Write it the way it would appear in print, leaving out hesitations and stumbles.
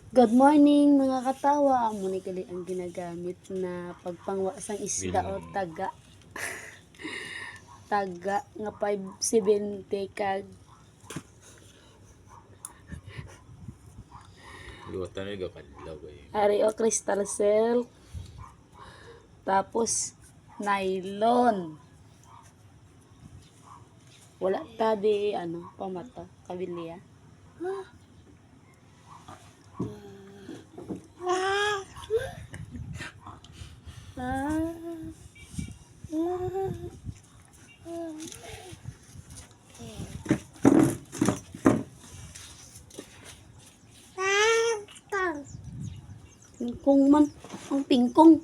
Good morning mga katawa. Amo ni gali ang ginagamit na pagpangwa sang isda o taga. Taga nga 570 kag Luwatan na gakadlaw eh. ari o crystal silk. Tapos nylon. Wala ta di ano pamata kabilya. Pingkong man, ang pingkong.